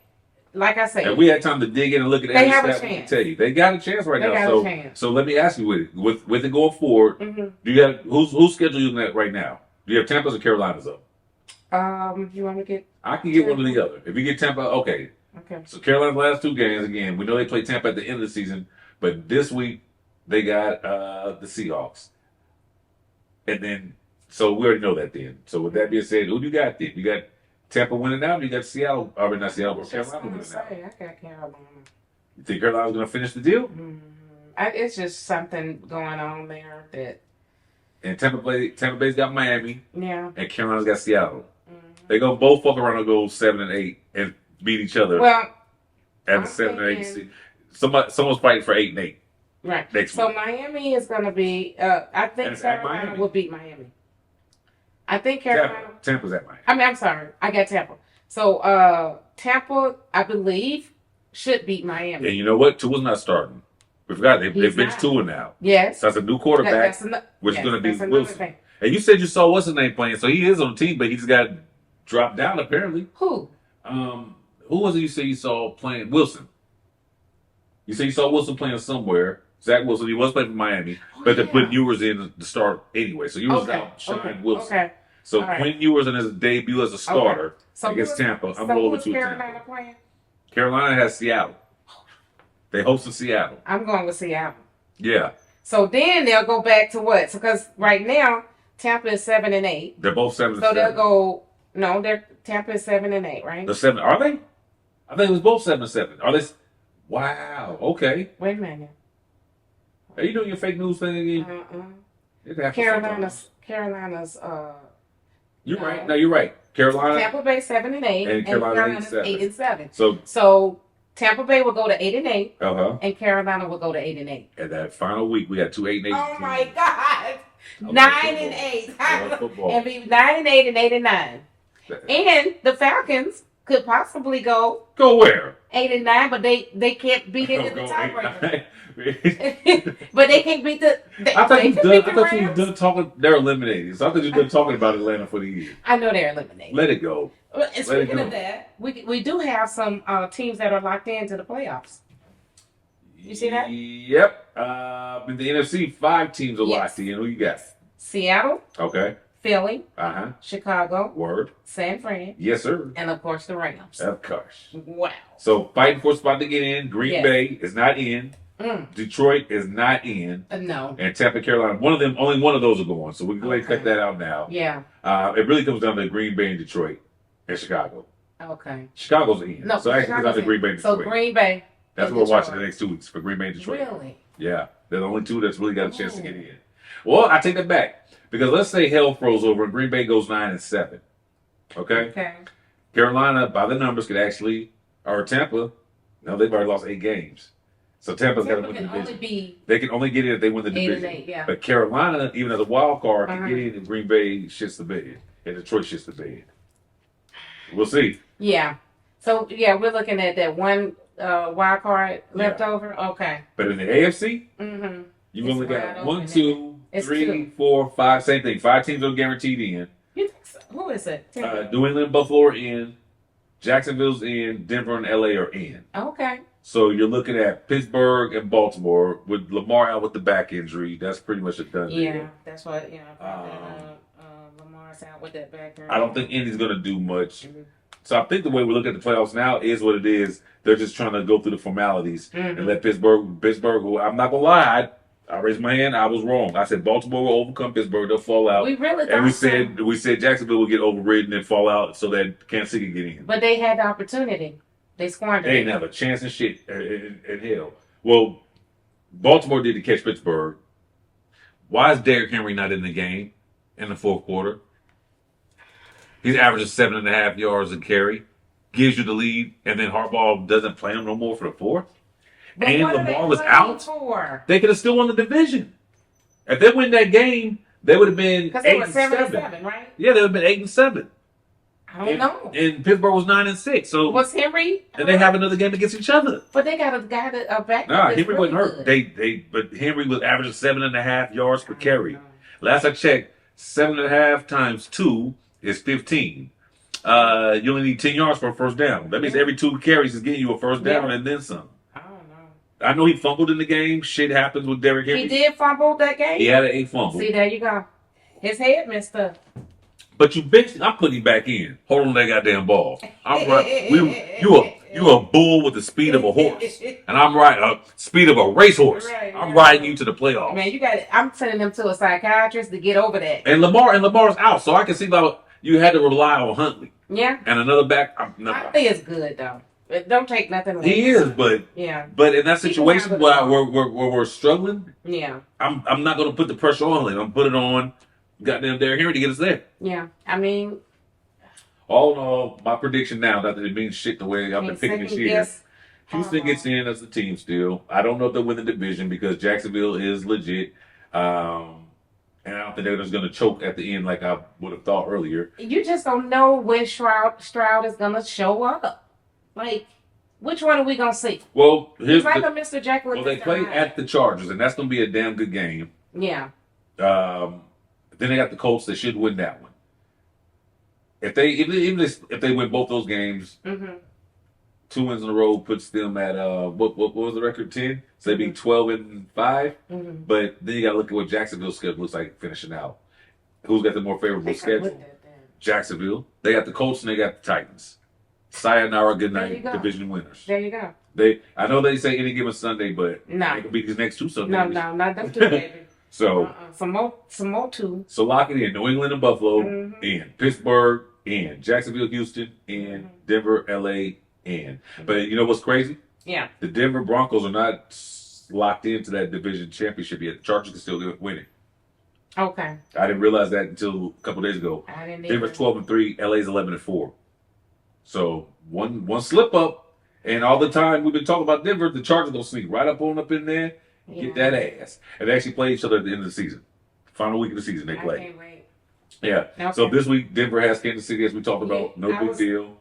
like I said, if we had time to dig in and look at they have every a stat, chance. I can tell you they got a chance right now. Got a chance. So let me ask you with it going forward, do you have who's scheduled that right now? Do you have Tampa's or Carolina's up? You want to get? I can get one or the other. If you get Tampa, okay. Okay. So Carolina's last 2 games again. We know they play Tampa at the end of the season, but this week they got the Seahawks, and then so we already know that. Then, so with that being said, who do you got then? You got Tampa winning out. Or you got Seattle, or not Seattle, but Carolina winning out. I got Carolina. You think Carolina's going to finish the deal? It's just something going on there that. And Tampa Bay's got Miami. Yeah. And Carolina's got Seattle. They go both fuck around and go 7-8 and beat each other. Well, at the 7-8. Someone's fighting for 8-8. Right. Next so week. Miami is going to be. I think Carolina will beat Miami. I think Carolina. Tampa's at Miami. I'm sorry. I got Tampa. So Tampa, I believe, should beat Miami. And you know what? Tua's not starting. We forgot they benched Tua now. Yes. So that's a new quarterback, which is going to be Wilson. Thing. And you said you saw what's his name playing, so he is on the team, but he just got dropped down apparently. Who? Who was it you said you saw playing? Wilson. You said you saw Wilson playing somewhere. Zach Wilson. He was playing for Miami, but they put Ewers in to start anyway. So Ewers outshined Wilson. Okay. So Quinn Ewers in his debut as a starter against Tampa. I'm rolling with Carolina playing? Carolina has Seattle. They hosted Seattle. I'm going with Seattle. Yeah. So then they'll go back to what? Because right now Tampa is 7-8. They're both 7-7. So they'll go. No, Tampa is 7-8, right? They're 7. Are they? I think it was both 7-7. Are they? Wow. Okay. Wait a minute. Are you doing your fake news thing again? Carolina's. You're right. No, you're right. Carolina. Tampa Bay 7-8, and Carolina's 8-7. So Tampa Bay will go to 8-8, and Carolina will go to 8-8. And that final week, we got 2 8-8. Oh my God, 9-8, and be 9-8 and 8-9, and the Falcons could possibly go where 8-9, but they can't beat it in the tiebreaker. But they can't beat the. I thought you were done talking. They're eliminated. So I thought you were done talking about Atlanta for the year. I know they're eliminated. Let it go. And speaking of that, we do have some teams that are locked into the playoffs. You see that? Yep. In the NFC, 5 teams are locked in. Who you got? Seattle. Okay. Philly. Chicago. Word. San Fran. Yes, sir. And of course the Rams. Of course. Wow. So fighting for a spot to get in. Green Bay is not in. Detroit is not in. No. And Tampa, Carolina. Only one of those are going. So we can go ahead and cut that out now. Yeah. It really comes down to Green Bay and Detroit and Chicago. Okay. Chicago's in. No, so actually it's out to Green Bay and Detroit. So Green Bay. That's what we're watching the next 2 weeks for Green Bay and Detroit. Really? Yeah. They're the only 2 that's really got a chance to get in. Well, I take that back. Because let's say hell froze over and Green Bay goes 9-7. Okay? Carolina, by the numbers, could actually, or Tampa, no, they've already lost 8 games. So Tampa's got to win the division. They can only get in if they win the division. 8-8, yeah. But Carolina, even as a wild card, can get in if Green Bay shits the bed. And Detroit shits the bed. We'll see. Yeah. So, we're looking at that one wild card left over. Okay. But in the AFC, you've only got 1, 2, 3, 4, 5. Same thing. 5 teams are guaranteed in. You think so? Who is it? New England, Buffalo are in. Jacksonville's in. Denver and LA are in. Okay. So you're looking at Pittsburgh and Baltimore with Lamar out with the back injury. That's pretty much a done deal. Yeah, that's what. Lamar's out with that back injury. I don't think Indy's going to do much. So I think the way we look at the playoffs now is what it is. They're just trying to go through the formalities and let Pittsburgh. Who I'm not gonna lie, I raised my hand. I was wrong. I said Baltimore will overcome Pittsburgh. They'll fall out. We really thought and we said Jacksonville will get overridden and fall out so that Kansas City can get in. But they had the opportunity. They squandered it. They didn't have a chance in shit in hell. Well, Baltimore did to catch Pittsburgh. Why is Derrick Henry not in the game in the fourth quarter? He's averaging 7.5 yards a carry, gives you the lead, and then Harbaugh doesn't play him no more for the fourth. But And what are Lamar they was playing out. for? They could have still won the division. If they win that game, they would have been Because they 8 were and 7 7. and 7, right? Yeah, they would have been 8 and 7. I don't know. And Pittsburgh was 9 and 6. So Was Henry? and they have another game against each other. But they got a guy that a back. Nah, that's Henry really wasn't hurt. good. But Henry was averaging 7.5 yards per carry. know. Last I checked, 7.5 times 2 is 15. You only need 10 yards for a first down. That means every 2 carries is getting you a first down and then some. I don't know. I know he fumbled in the game. Shit happens with Derrick Henry. He did fumble that game? He had an 8 fumble. See, there you go. His head messed up. But you bitch, I'm putting him back in. Hold on that goddamn ball. I'm right. You a bull with the speed of a horse, and I'm speed of a racehorse. Right, I'm right. riding you to the playoffs. Man, you got. I'm sending them to a psychiatrist to get over that. And Lamar's out, so I can see how you had to rely on Huntley Yeah, and another back. Huntley is good though. But don't take nothing away. He is, but in that situation where we're struggling, I'm not going to put the pressure on him. I'm put it on goddamn Derrick Henry to get us there. Yeah, I mean, all in all, my prediction now, not that it means shit the way I've been picking this year. Houston gets in as a team still. I don't know if they'll win the division because Jacksonville is legit. And I don't think they're just going to choke at the end like I would have thought earlier. You just don't know when Stroud is going to show up. Like, which one are we going to see? Well, he's like a Mr. Jekyll. Well, they play at the Chargers, and that's going to be a damn good game. Yeah. Then they got the Colts. They should win that one. If they win both those games, 2 wins in a row puts them at what was the record, 10? So they'd be 12-5. But then you got to look at what Jacksonville's schedule looks like finishing out. Who's got the more favorable schedule? Jacksonville. They got the Colts and they got the Titans. Sayonara, good night, division winners. There you go. I know they say any given Sunday, but they could be these next 2 Sundays. No, not them 2, baby. So some more 2. So lock it in: New England and Buffalo, and Pittsburgh, and Jacksonville, Houston, and Denver, LA, and. But you know what's crazy? Yeah. The Denver Broncos are not locked into that division championship yet. The Chargers can still win it. Okay. I didn't realize that until a couple days ago. I didn't. Denver's 12-3, LA's 11-4. So one slip up, and all the time we've been talking about Denver, the Chargers gonna sneak right up in there. Get that ass. And they actually play each other at the end of the season. Final week of the season they play. I can't wait. Yeah. Okay. So this week Denver has Kansas City, as we talked about. No big deal.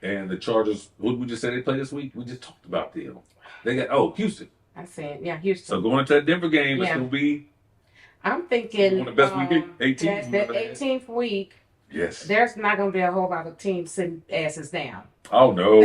And the Chargers, who did we just say they play this week? We just talked about them. They got Houston. I said, Houston. So going into that Denver game, it's gonna be I'm thinking one of the best weekend 18th. That 18th week. Yes. There's not gonna be a whole lot of teams sitting asses down. Oh no.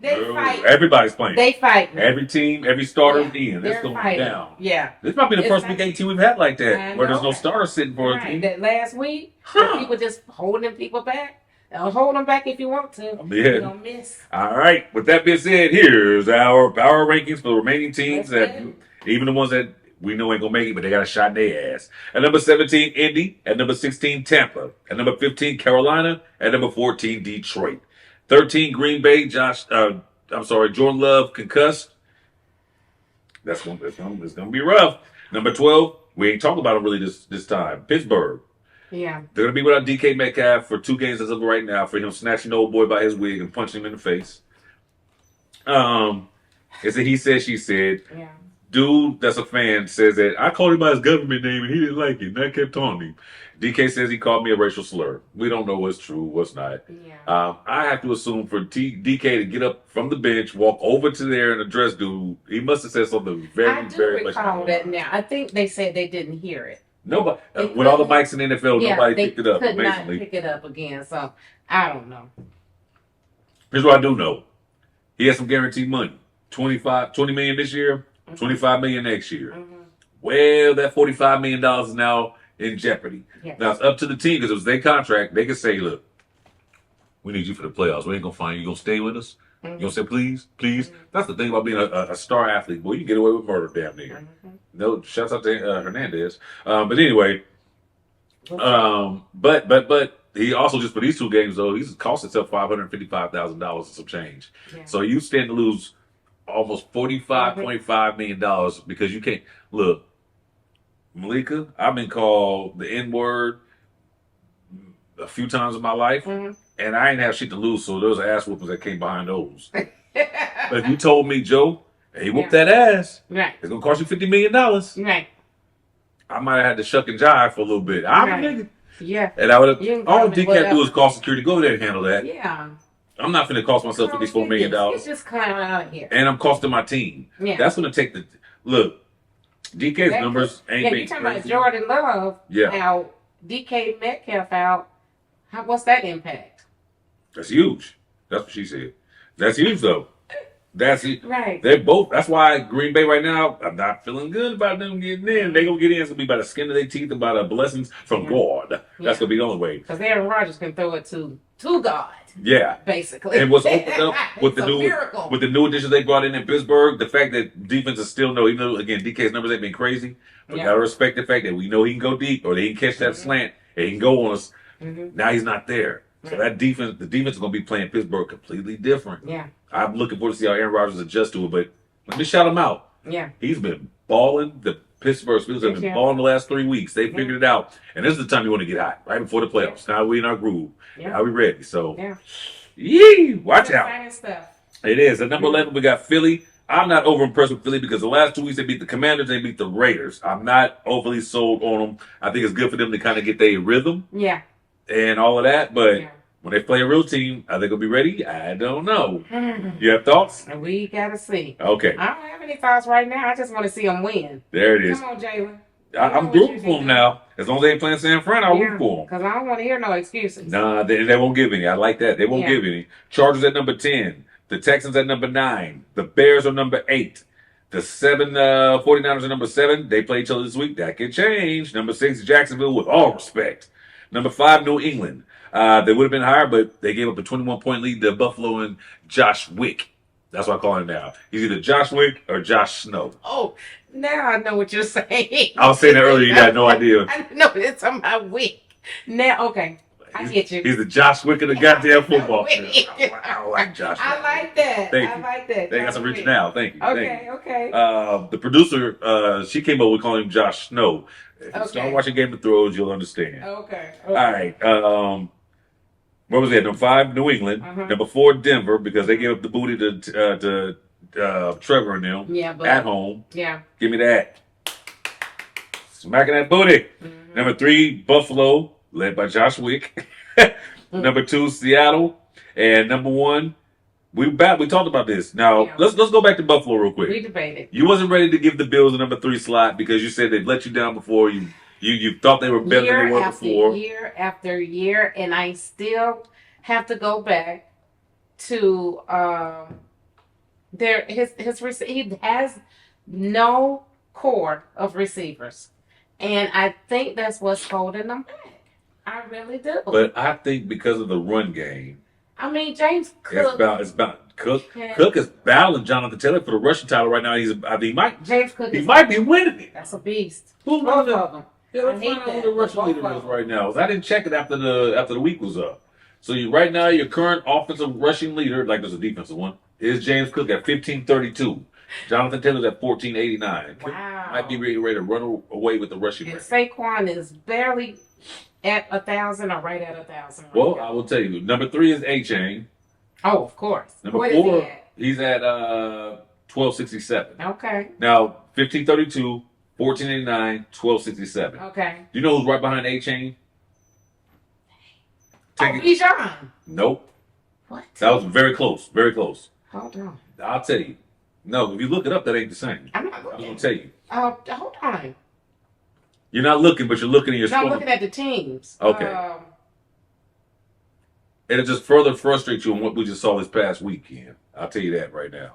They fight. Everybody's playing. They fight. Every team, every starter in. That's going down. Yeah. This might be the first week 18 we've had like that, where there's no starter sitting for a team. That last week, people just holding them people back. Hold them back if you want to. You're gonna miss. All right. With that being said, here's our power rankings for the remaining teams even the ones that we know ain't gonna make it, but they got a shot in their ass. At number 17, Indy. At number 16, Tampa. At number 15, Carolina. At number 14, Detroit. 13, Green Bay. Jordan Love concussed. It's gonna be rough. Number 12, we ain't talking about him really this time. Pittsburgh. Yeah. They're gonna be without DK Metcalf for 2 games as of right now for him snatching the old boy by his wig and punching him in the face. It's a he said, she said. Yeah. Dude that's a fan says that I called him by his government name and he didn't like it. And I kept taunting him. DK says he called me a racial slur. We don't know what's true, what's not. Yeah. I have to assume for DK to get up from the bench, walk over to there and address dude, he must have said something very much. I do recall that now. I think they said they didn't hear it. Nobody, with all the mics in the NFL, nobody picked it up. Could not pick it up again. So I don't know. Here's what I do know: he has some guaranteed money. $20 million this year, $25 million next year. Well, that $45 million is now in jeopardy. Yes. Now it's up to the team because it was their contract. They can say, "Look, we need you for the playoffs. We ain't gonna find you. You gonna stay with us? You gonna say please, please?" That's the thing about being a star athlete. Boy, you get away with murder, damn near. No, shouts out to Hernandez. But anyway, but he also just for these 2 games though, he's cost himself $555,000 and some change. Yeah. So you stand to lose almost $45.5 million because you can't look. Malikah, I've been called the N-word a few times in my life, and I ain't have shit to lose, so there was ass whoopings that came behind those. But if you told me, Joe, hey, whoop that ass, it's gonna cost you $50 million. Right. I might have had to shuck and jive for a little bit. I'm a nigga. Yeah. And I would have. All D can't do is call security. Go there and handle that. Yeah. I'm not finna cost myself $54 million. It's just kind of out of here. And I'm costing my team. Yeah. That's gonna take the look. DK's numbers ain't big. You talking about Jordan Love? Yeah. Now DK Metcalf out. What's that impact? That's huge. That's what she said. That's huge though. That's it. Right. They're both. That's why Green Bay right now, I'm not feeling good about them getting in. They gonna get in. It's gonna be by the skin of their teeth and by the blessings from God. That's gonna be the only way. Because Aaron Rodgers can throw it to God. Yeah. Basically. And what's opened up with the new additions they brought in Pittsburgh, the fact that defense is still even though again DK's numbers ain't been crazy, but gotta respect the fact that we know he can go deep or they can catch that slant and he can go on us. Now he's not there. So that defense, the defense is going to be playing Pittsburgh completely different. Yeah. I'm looking forward to see how Aaron Rodgers adjusts to it, but let me shout him out. Yeah. He's been balling. The Pittsburgh Steelers have been balling the last 3 weeks. They figured it out. And this is the time you want to get hot, right before the playoffs. Now we in our groove. Now we ready. So, watch out. Stuff. It is. At number 11, we got Philly. I'm not over impressed with Philly because the last 2 weeks they beat the Commanders, they beat the Raiders. I'm not overly sold on them. I think it's good for them to kind of get their rhythm. Yeah. And all of that, but when they play a real team, are they going to be ready? I don't know. You have thoughts? We got to see. Okay. I don't have any thoughts right now. I just want to see them win. There it is. Come on, Jalen. I'm rooting for them now. As long as they ain't playing San Fran, I'll root for them. Because I don't want to hear no excuses. Nah, they won't give any. I like that. They won't give any. Chargers at number 10. The Texans at number 9. The Bears are number 8. The 49ers are number 7. They play each other this week. That can change. Number 6, Jacksonville, with all respect. Number 5, New England. They would have been higher, but they gave up a 21-point lead to Buffalo and Josh Wick. That's what I call him now. He's either Josh Wick or Josh Snow. Oh, now I know what you're saying. I was saying that earlier. You had no idea. I know it's on my Wick. Now, okay. I get you. He's the Josh Wick of the goddamn football. I like Josh. I like that. Thank you. I like that. They got some reach now. Thank you. Okay. The producer, she came up with calling him Josh Snow. If you start watching Game of Thrones, you'll understand. Okay. All right. Where was that? Number 5, New England. Number 4, Denver, because they gave up the booty to Trevor and them at home. Yeah. Give me that. Smacking that booty. Number 3, Buffalo, led by Josh Wick. Number 2, Seattle. And number 1, we talked about this. Now, let's go back to Buffalo real quick. We debated. You wasn't ready to give the Bills a number 3 slot because you said they've let you down before. You thought they were better than they were before. Year after year, and I still have to go back to he has no core of receivers, and I think that's what's holding them back. I really do. But I think because of the run game. I mean, James Cook. It's about Cook. Cook is battling Jonathan Taylor for the rushing title right now. James Cook. He might be winning it. That's a beast. Who's both of them? Yeah, let's find out who the rushing leader is right now. I didn't check it after the week was up. So right now, your current offensive rushing leader, like there's a defensive one, is James Cook at 1532. Jonathan Taylor's at 1489. Wow. Might be ready to run away with the rushing and rate. Saquon is barely at 1,000 or right at 1,000. Right well, now. I will tell you. Number 3 is A-Chain. Oh, of course. Number what 4, is he at? he's at 1267. Okay. Now, 1532, 1489, 1267. Okay. Do you know who's right behind A-Chain? Bijan. Nope. What? That was very close. Very close. Hold on. I'll tell you. No, if you look it up, that ain't the same. I'm not looking. I'm going to tell you. Hold on. You're not looking, but you're looking at your No, I'm phone. looking at the teams. Okay. It'll just further frustrate you on what we just saw this past weekend. I'll tell you that right now.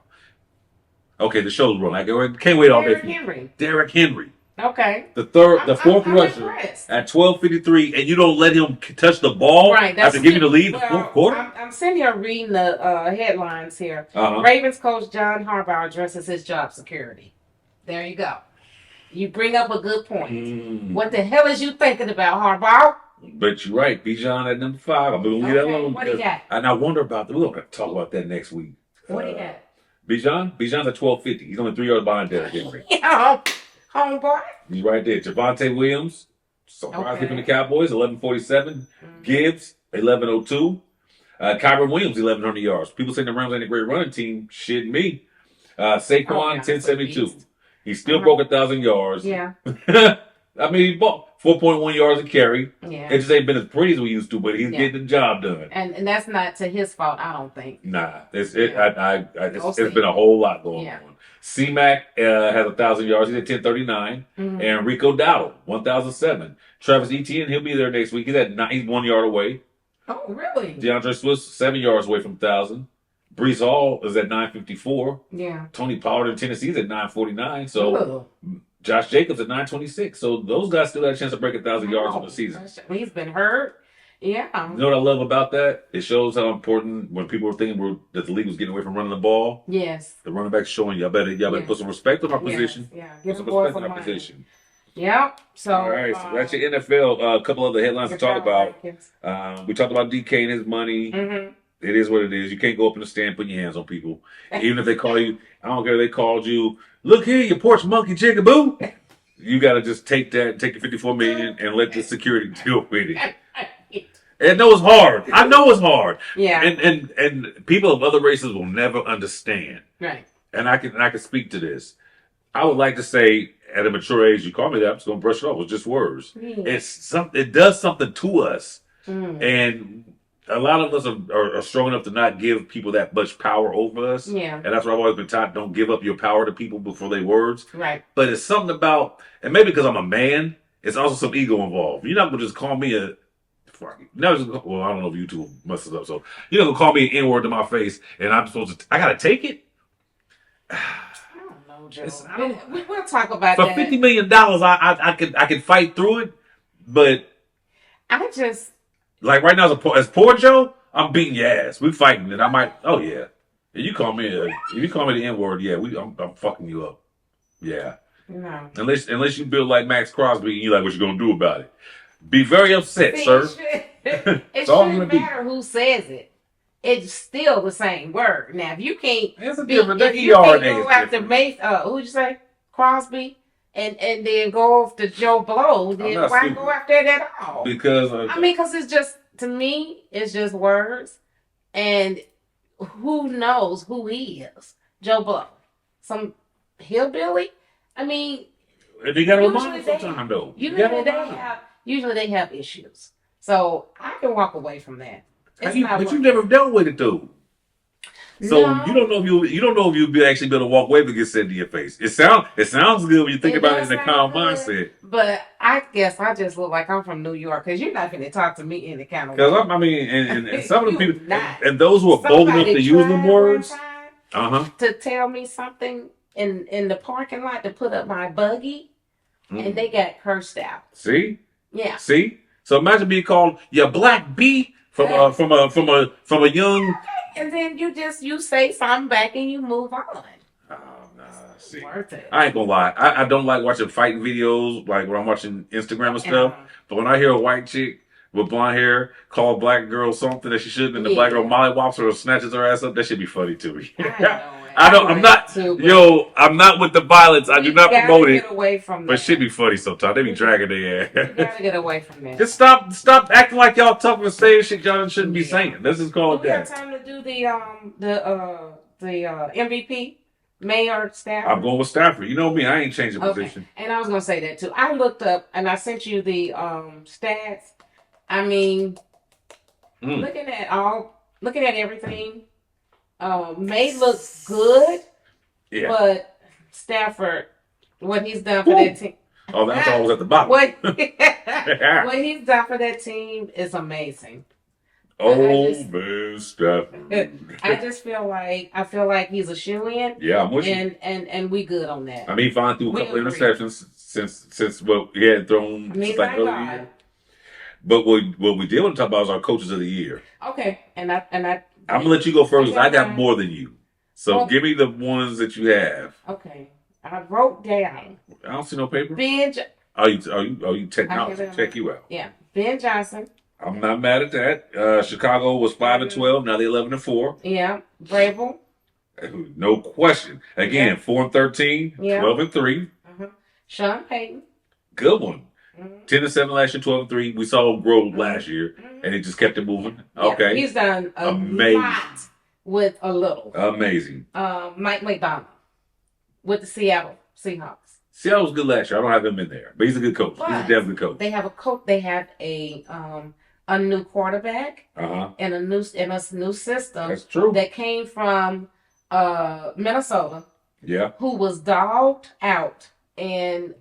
Okay, the show's rolling. I can't wait all day. Derrick Henry. Okay. The fourth rusher at 12:53, and you don't let him touch the ball after giving the lead in the fourth quarter? I'm sitting here reading the headlines here. Ravens coach John Harbaugh addresses his job security. There you go. You bring up a good point. What the hell is you thinking about, Harbaugh? But you're right. Bijan at number 5. I'm going to leave that alone. What he got? And I wonder about that. We're going to talk about that next week. What he got? Bijan's at 1250. He's only 3 yards behind Derrick Henry. Yeah, homeboy. He's right there. Javonte Williams Surprisingly from the Cowboys, 1147. Gibbs, 1102. Kyron Williams, 1,100 yards. People saying the Rams ain't a great running team. Shit me. Saquon, 1072. He still broke 1,000 yards. Yeah. I mean, he bought 4.1 yards a carry. Yeah. It just ain't been as pretty as we used to, but he's getting the job done. And that's not to his fault, I don't think. Nah, it's been a whole lot going on. C-Mac has 1,000 yards. He's at 1039. And Rico Dowdle, 1,007. Travis Etienne, he'll be there next week. He's 1 yard away. Oh, really? DeAndre Swift, 7 yards away from 1,000. Brees Hall is at 954. Yeah. Tony Pollard in Tennessee is at 949. So Josh Jacobs at 926. So those guys still got a chance to break 1,000 yards in the season. He's been hurt. Yeah. You know what I love about that? It shows how important when people were thinking that the league was getting away from running the ball. Yes. The running back's showing y'all better put some respect on our position. Yeah. Put some respect on our position. Yeah. So all right, so that's your NFL. A couple other headlines to talk about. We talked about DK and his money. It is what it is. You can't go up in the stand putting your hands on people. Even if they call you, I don't care if they called you, look here, you porch monkey jigaboo. You got to just take that, take your $54 million and let the security deal with it. And I know it's hard. I know it's hard. Yeah. And people of other races will never understand. Right. And I can speak to this. I would like to say at a mature age, you call me that, I'm just gonna brush it off with just words. It does something to us. And a lot of us are strong enough to not give people that much power over us. Yeah. And that's what I've always been taught. Don't give up your power to people before they words. Right. But it's something about, and maybe because I'm a man, it's also some ego involved. You're not gonna just call me well, I don't know if YouTube messes up. So you're not gonna call me an N-word to my face and I'm supposed to, I gotta take it? Joe. We'll talk about that. For $50 million, I could fight through it, but I just like right now as poor Joe, I'm beating your ass. We fighting, and I might. Oh yeah, if you call me the N-word, yeah, I'm fucking you up. Yeah. No. Unless you build like Max Crosby and you like what you gonna do about it. Be very upset, sir. It shouldn't matter who says it. It's still the same word. Now, if you can't, if you can't go after who'd you say, Crosby, and then go off to Joe Blow, then why go after it at all? Because it's just, to me, it's just words, and who knows who he is? Joe Blow, some hillbilly. I mean, they got to remind sometimes though. Usually they have issues, so I can walk away from that. But you never dealt with it though. So you don't know if you'll be actually be able to walk away if it gets said to your face. It sounds good when you think about it in a calm mindset. But I guess I just look like I'm from New York because you're not going to talk to me in the kind of way. Because and some of the people and those who are bold enough to use them words, to tell me something in the parking lot to put up my buggy, and they got cursed out. See? Yeah. See? So imagine being called your black bee. From a young, and then you say something back and you move on. Oh nah, see, worth it. I ain't gonna lie. I don't like watching fighting videos like when I'm watching Instagram and stuff. But when I hear a white chick with blonde hair call a black girl something that she shouldn't, and the black girl mollywops her or snatches her ass up, that should be funny to me. I'm not with the violence. I do not promote it. Get away from but it should be funny sometimes. They be dragging their ass. You gotta get away from that. Just stop acting like y'all tough and saying shit y'all shouldn't be saying. Let's just call it that. We have time to do the MVP, Mayor Stafford. I'm going with Stafford. You know me, I ain't changing position. And I was gonna say that too. I looked up and I sent you the stats. I mean, looking at everything. May look good, but Stafford, what he's done for that team. Oh, that's always at the bottom. What he's done for that team is amazing. Man, Stafford. I just feel like he's a shoo-in. Yeah, I'm with you. And we good on that. I mean, fine through a couple interceptions since what he had thrown like earlier year. But what we did want to talk about is our coaches of the year. Okay, and I'm gonna let you go first. I got more than you, so give me the ones that you have. Okay, I wrote down. I don't see no paper. Ben. Are you technology? Check you out. Yeah, Ben Johnson. I'm not mad at that. Chicago was 5-12. Now they're 11-4. Yeah, Vrabel. No question. Again, 4-13, 12-3. Sean Payton. Good one. Mm-hmm. 10-7 last year, 12-3. We saw him grow last year, and he just kept it moving. Yeah, Okay, he's done a lot with a little. Amazing. Mike McDonald with the Seattle Seahawks. Seattle was good last year. I don't have him in there, but he's a good coach. But he's a damn good coach. They have a coach. They have a new quarterback and a new system. That's true. That came from Minnesota. Yeah. Who was dogged out and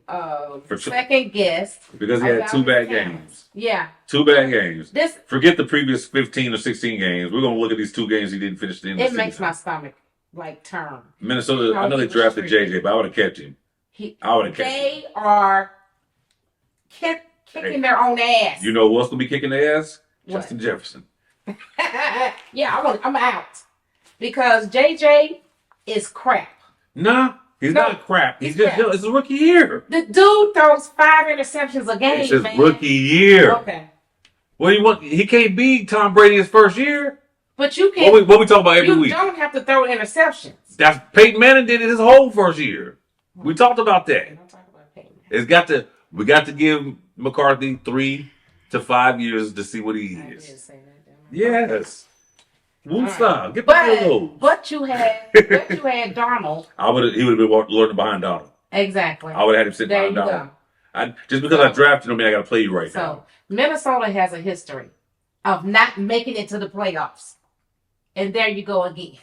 second guessed because he had 2 bad games. Yeah. 2 bad games. Forget the previous 15 or 16 games. We're gonna look at these 2 games he didn't finish the end of the season. It makes my stomach turn. Minnesota. I know they drafted JJ, but I would have kept him. I would have kept him. They are kicking their own ass. You know who else gonna be kicking their ass? What? Justin Jefferson. Yeah, I'm out because JJ is crap. Nah, he's not crap. He's just crap. It's a rookie year. The dude throws 5 interceptions a game. It's his rookie year. Okay. What do you want? He can't be Tom Brady his first year. But you can't. What we talk about every week? You don't have to throw interceptions. That's Peyton Manning did it his whole first year. We talked about that. We got to give McCarthy 3 to 5 years to see what he is. Did say that, yes. Woosah. Get back to those. But you had Donald. He would have been learning behind Donald. Exactly. I would have had him sit behind Donald. Just because I drafted him, I got to play you right now. So Minnesota has a history of not making it to the playoffs, and there you go again.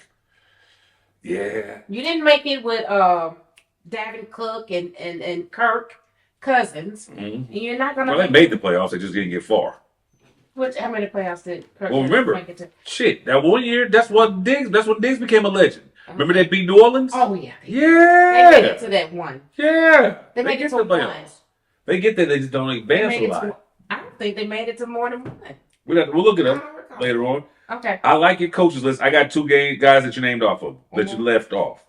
Yeah. You didn't make it with Davin Cook and Kirk Cousins. Mm-hmm. You're not gonna. Well, they made the playoffs. They just didn't get far. How many playoffs did Kirk? Well, remember, that 1 year. That's when Diggs became a legend. Remember they beat New Orleans? Oh yeah. Yeah. They made it to that one. Yeah. They made it to the one. playoffs. They get there. They just don't advance a lot. I don't think they made it to more than one. We'll look it up later on. Okay. I like your coaches list. I got 2 guys that you named off of that you left off.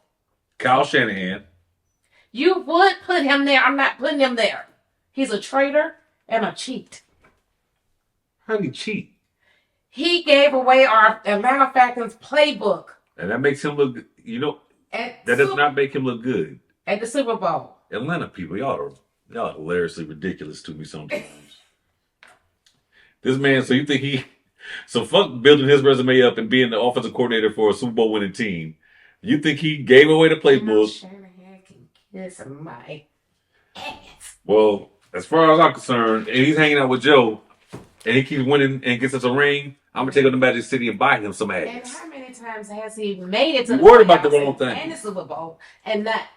Kyle Shanahan. You would put him there. I'm not putting him there. He's a traitor and a cheat. How did he cheat? He gave away our Atlanta Falcons playbook. And that makes him look, that does not make him look good. At the Super Bowl. Atlanta people, y'all are hilariously ridiculous to me sometimes. This man, so fuck building his resume up and being the offensive coordinator for a Super Bowl winning team. You think he gave away the playbook? Shanahan can kiss my ass. Well, as far as I'm concerned, and he's hanging out with Joe, and he keeps winning and gets us a ring, I'm gonna take him to Magic City and buy him some ass. And how many times has he made it to the worried about the wrong thing and the Super Bowl and that?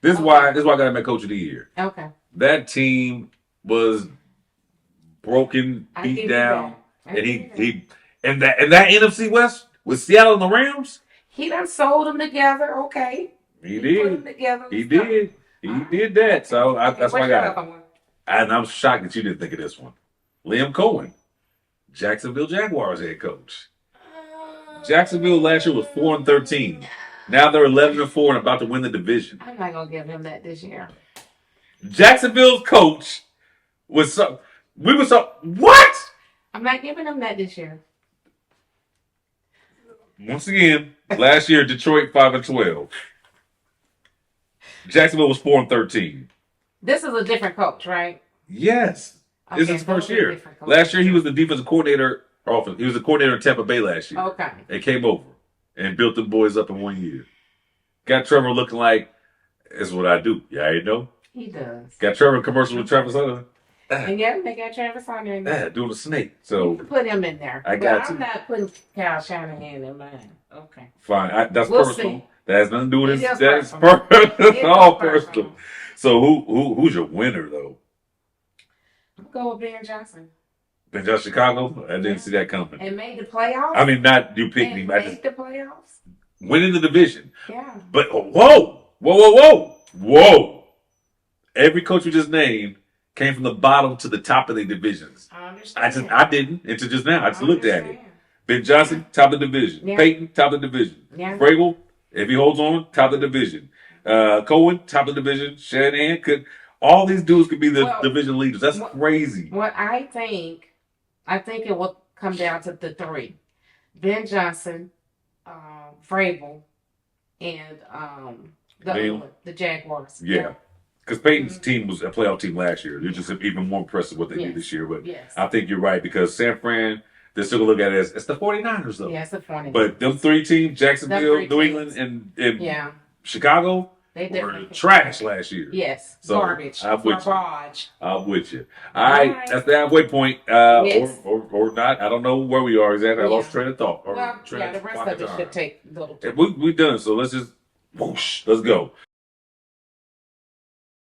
This is why I got him at Coach of the Year. Okay. That team was broken, beat down, and that NFC West with Seattle and the Rams. He done sold them together. Okay. He did. Put them together. He did. He did that. So that's why I got it. And I'm shocked that you didn't think of this one. Liam Cohen, Jacksonville Jaguars head coach. Jacksonville last year was 4-13. Now they're 11-4 and about to win the division. I'm not gonna give him that this year. Jacksonville's coach was what? I'm not giving him that this year. Once again, last year Detroit 5-12. Jacksonville was 4-13. This is a different coach, right? Yes. This is his first year. Last year he was the defensive coordinator. He was the coordinator in Tampa Bay last year. Okay. And came over and built the boys up in 1 year. Got Trevor looking like, this is what I do. Yeah, you know? He does. Got Trevor in commercial with Travis Hunter. And yeah, they got Travis Hunter in there. Doing a snake. So put him in there. I'm not putting Kyle Shanahan in mine. Okay. Fine. That's we'll personal. See. That has nothing to do with this. That's it's all personal. So who's your winner though? I'm going with Ben Johnson. Ben Johnson, Chicago? I didn't see that coming. And made the playoffs? I mean, not you picked him. Made the playoffs? Winning the division. Yeah. But whoa. Every coach we just named came from the bottom to the top of their divisions. I understand. I didn't until just now. I just looked at it. Ben Johnson, top of the division. Yeah. Peyton, top of the division. Yeah. Vrabel, if he holds on, top of the division. Cohen, top of the division. Shanahan could. All these dudes could be the division leaders. That's crazy. What I think it will come down to the 3: Ben Johnson, Vrabel, and the Jaguars. Yeah. Because Peyton's team was a playoff team last year. They're just even more impressive what they did this year. But I think you're right because San Fran, they're still going to look at it as it's the 49ers, though. Yeah, it's the 49ers. But them three teams, Jacksonville, New England, and Chicago, they were trash last year. Yes, so garbage. I'm with Garbage. you. I'm with you. All right, that's the halfway point. Or not. I don't know where we are exactly. I lost train of thought. The rest of it should take a little time. We done, so let's just whoosh, let's go.